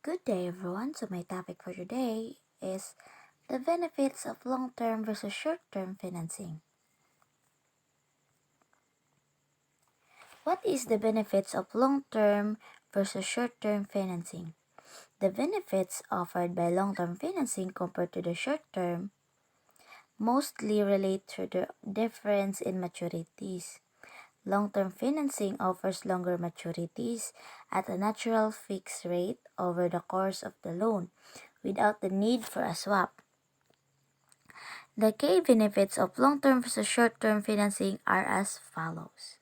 Good day, everyone. So, my topic for today is the benefits of long term versus short term financing. What is the benefits of long term versus short term financing? The benefits offered by long term financing compared to the short term mostly relate to the difference in maturities. Long term financing offers longer maturities at a natural fixed rate over the course of the loan without the need for a swap. The key benefits of long-term versus short-term financing are as follows.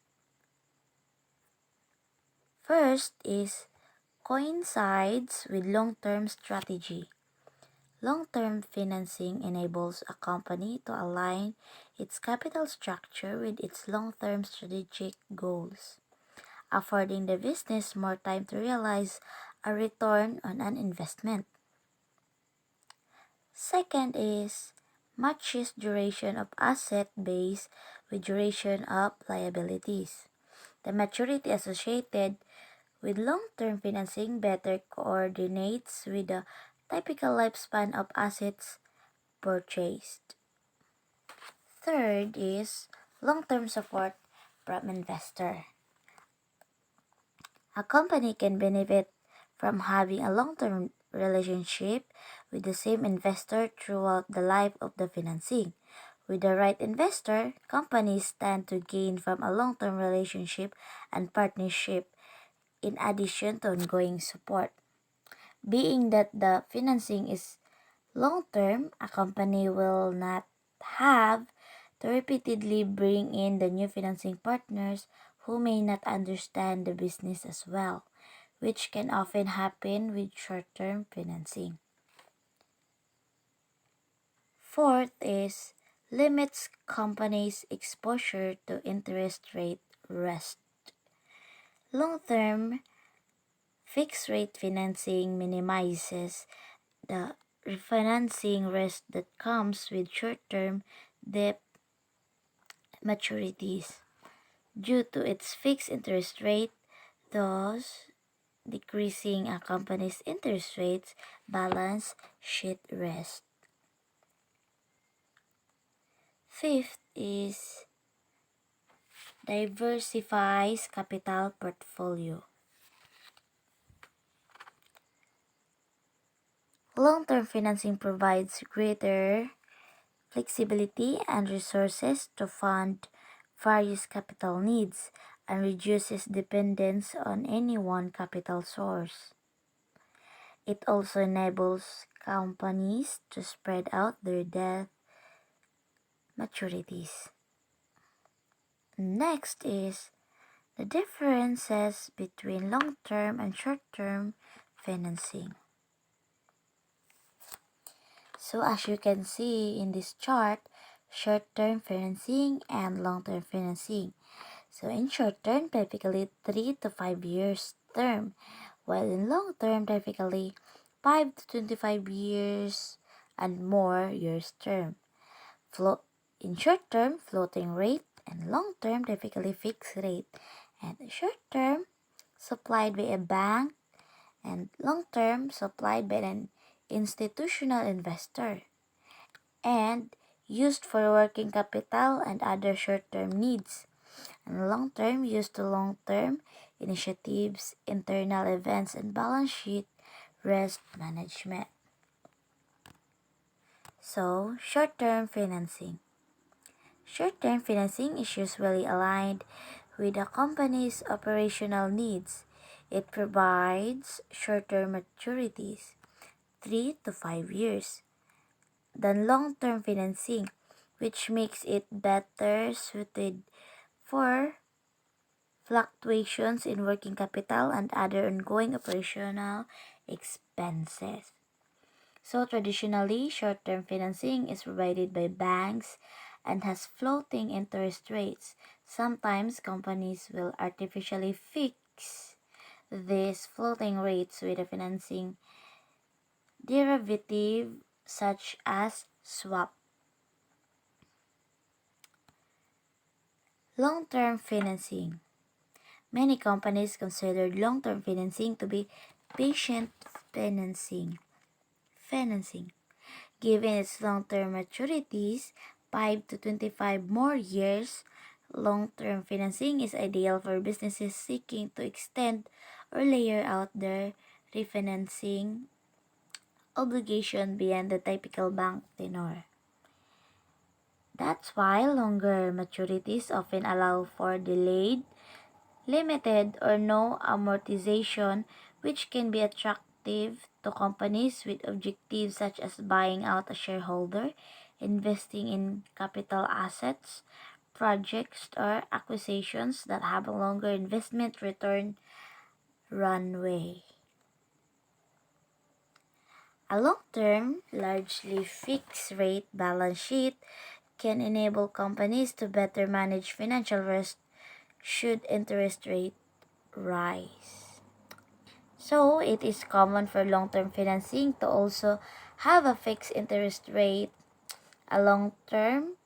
First is coincides with long-term strategy. Long-term financing enables a company to align its capital structure with its long-term strategic goals, affording the business more time to realize a return on an investment. Second is matches duration of asset base with duration of liabilities. The maturity associated with long-term financing better coordinates with the typical lifespan of assets purchased. Third is long-term support from investor. A company can benefit from having a long-term relationship with the same investor throughout the life of the financing. With the right investor, companies stand to gain from a long-term relationship and partnership in addition to ongoing support. Being that the financing is long-term, a company will not have to repeatedly bring in the new financing partners who may not understand the business as well, which can often happen with short-term financing. Fourth is limits companies' exposure to interest rate risk. Long-term fixed rate financing minimizes the refinancing risk that comes with short-term debt maturities due to its fixed interest rate, thus decreasing a company's interest rates balance sheet risk. Fifth is diversifies capital portfolio. Long-term financing provides greater flexibility and resources to fund various capital needs and reduces dependence on any one capital source. It also enables companies to spread out their debt maturities. Next is the differences between long-term and short-term financing. So as you can see in this chart, short-term financing and long-term financing. So in short-term, typically 3 to 5 years term, while in long-term, typically 5 to 25 years and more years term. In short-term, floating rate, and long-term, typically fixed rate. And short-term, supplied by a bank, and long-term, supplied by an institutional investor, and used for working capital and other short-term needs, and long-term used to long-term initiatives, internal events, and balance sheet risk management. So, short-term financing. Short-term financing is usually aligned with a company's operational needs. It provides short-term maturities, 3 to 5 years, than long-term financing, which makes it better suited for fluctuations in working capital and other ongoing operational expenses. So traditionally, short-term financing is provided by banks and has floating interest rates. Sometimes companies will artificially fix these floating rates with a financing derivative such as swap. Long-term financing. Many companies consider long-term financing to be patient financing. Financing. Given its long-term maturities, 5 to 25 more years, long-term financing is ideal for businesses seeking to extend or layer out their refinancing obligation beyond the typical bank tenor. That's why longer maturities often allow for delayed, limited, or no amortization, which can be attractive to companies with objectives such as buying out a shareholder, investing in capital assets, projects, or acquisitions that have a longer investment return runway. A long-term, largely fixed-rate balance sheet can enable companies to better manage financial risk should interest rates rise. So, it is common for long-term financing to also have a fixed interest rate. A long-term,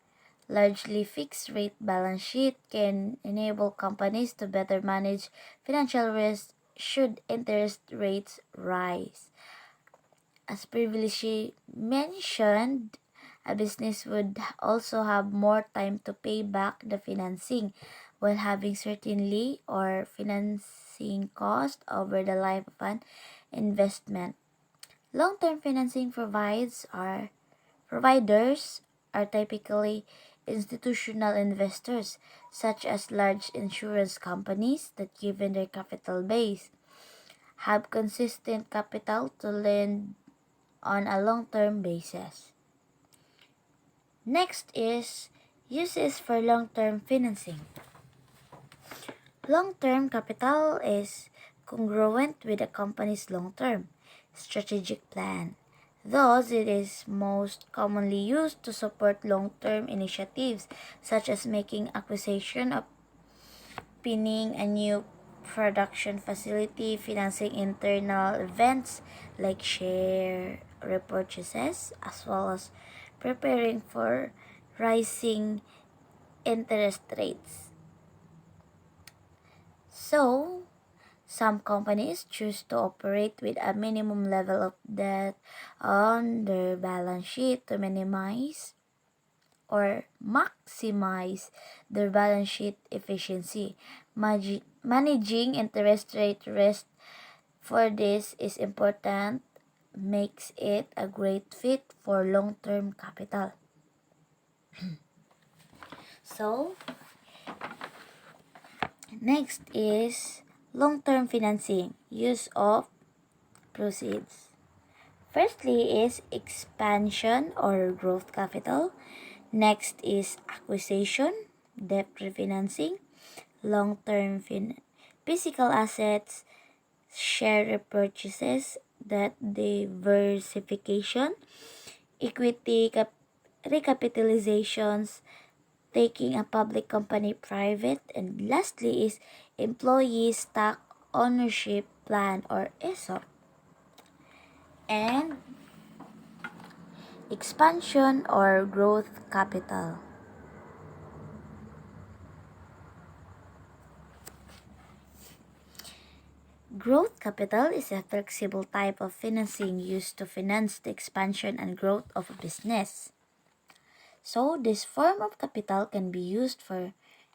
largely fixed-rate balance sheet can enable companies to better manage financial risk should interest rates rise. As previously mentioned, a business would also have more time to pay back the financing while having certainty or financing cost over the life of an investment. Long-term financing providers are typically institutional investors such as large insurance companies that, given their capital base, have consistent capital to lend on a long-term basis. Next is uses for long-term financing. Long-term capital is congruent with a company's long-term strategic plan. Thus, it is most commonly used to support long-term initiatives such as making acquisition, opening a new production facility, financing internal events like share repurchases, as well as preparing for rising interest rates. So, some companies choose to operate with a minimum level of debt on their balance sheet to minimize or maximize their balance sheet efficiency. Managing interest rate risk for this is important, makes it a great fit for long-term capital. So, next is long-term financing, use of proceeds. Firstly is expansion or growth capital. Next is acquisition, debt refinancing, long-term physical assets, share repurchases, debt diversification, equity recapitalizations, taking a public company private, and lastly is employee stock ownership plan or ESOP. And expansion or growth capital. Growth capital is a flexible type of financing used to finance the expansion and growth of a business. So, this form of capital can be used for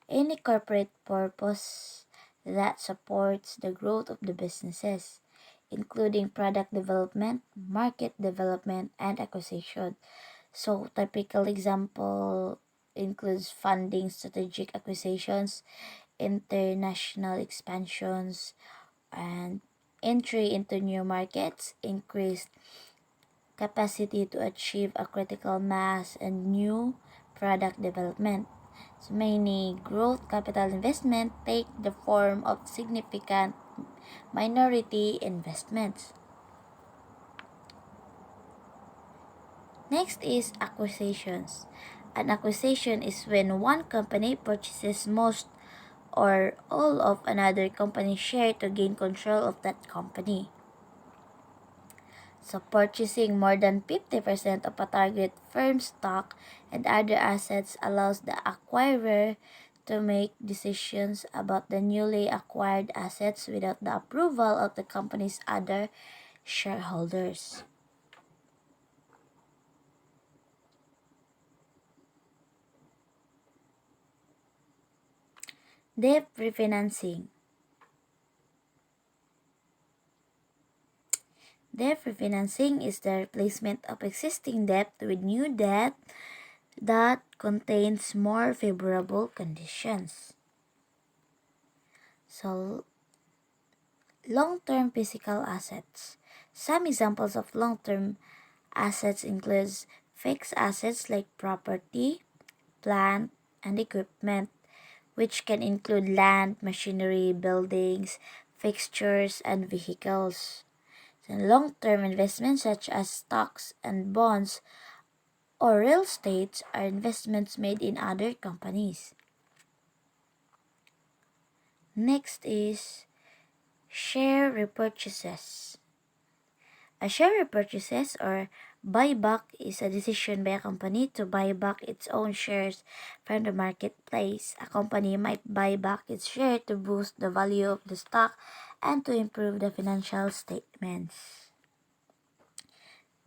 any corporate purpose that supports the growth of the businesses, including product development, market development, and acquisition. So, typical example includes funding strategic acquisitions, international expansions, and entry into new markets, increased capacity to achieve a critical mass, and new product development. So many growth capital investment take the form of significant minority investments. Next is acquisitions. An acquisition is when one company purchases most or all of another company's share to gain control of that company. So purchasing more than 50% of a target firm's stock and other assets allows the acquirer to make decisions about the newly acquired assets without the approval of the company's other shareholders. Debt refinancing. Debt refinancing is the replacement of existing debt with new debt that contains more favorable conditions. So, long-term physical assets. Some examples of long-term assets includes fixed assets like property, plant, and equipment, which can include land, machinery, buildings, fixtures, and vehicles. And long-term investments such as stocks and bonds or real estate are investments made in other companies. Next is share repurchases. A share repurchases or buyback is a decision by a company to buy back its own shares from the marketplace. A company might buy back its share to boost the value of the stock and to improve the financial statements.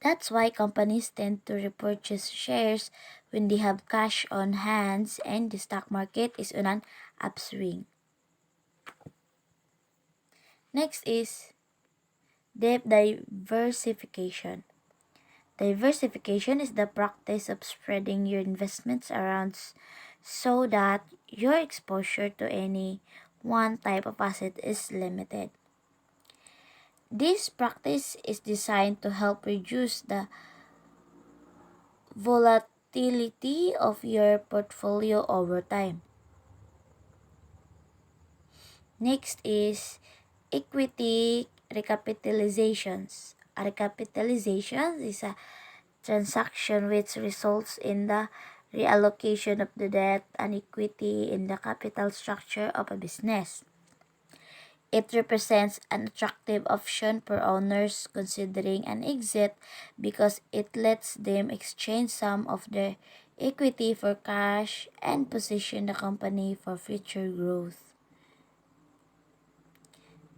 That's why companies tend to repurchase shares when they have cash on hands and the stock market is on an upswing. Next is debt diversification. Diversification is the practice of spreading your investments around so that your exposure to any one type of asset is limited. This practice is designed to help reduce the volatility of your portfolio over time. Next is equity recapitalizations. A recapitalization is a transaction which results in the reallocation of the debt and equity in the capital structure of a business. It represents an attractive option for owners considering an exit because it lets them exchange some of their equity for cash and position the company for future growth.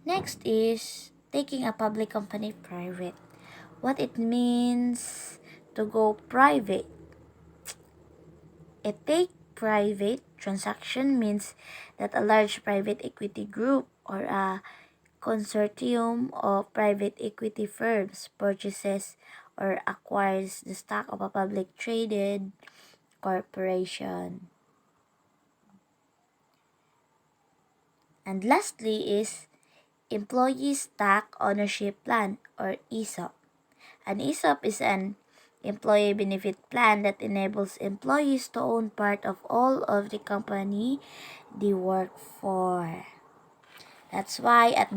Next is taking a public company private. What it means to go private. A take private transaction means that a large private equity group or a consortium of private equity firms purchases or acquires the stock of a public traded corporation. And lastly is Employee Stock Ownership Plan or ESOP. An ESOP is an employee benefit plan that enables employees to own part of all of the company they work for. That's why at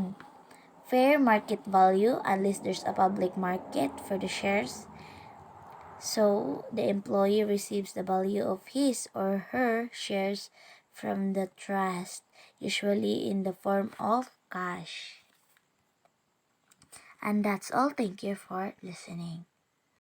fair market value, unless there's a public market for the shares, so the employee receives the value of his or her shares from the trust, usually in the form of cash. And that's all. Thank you for listening.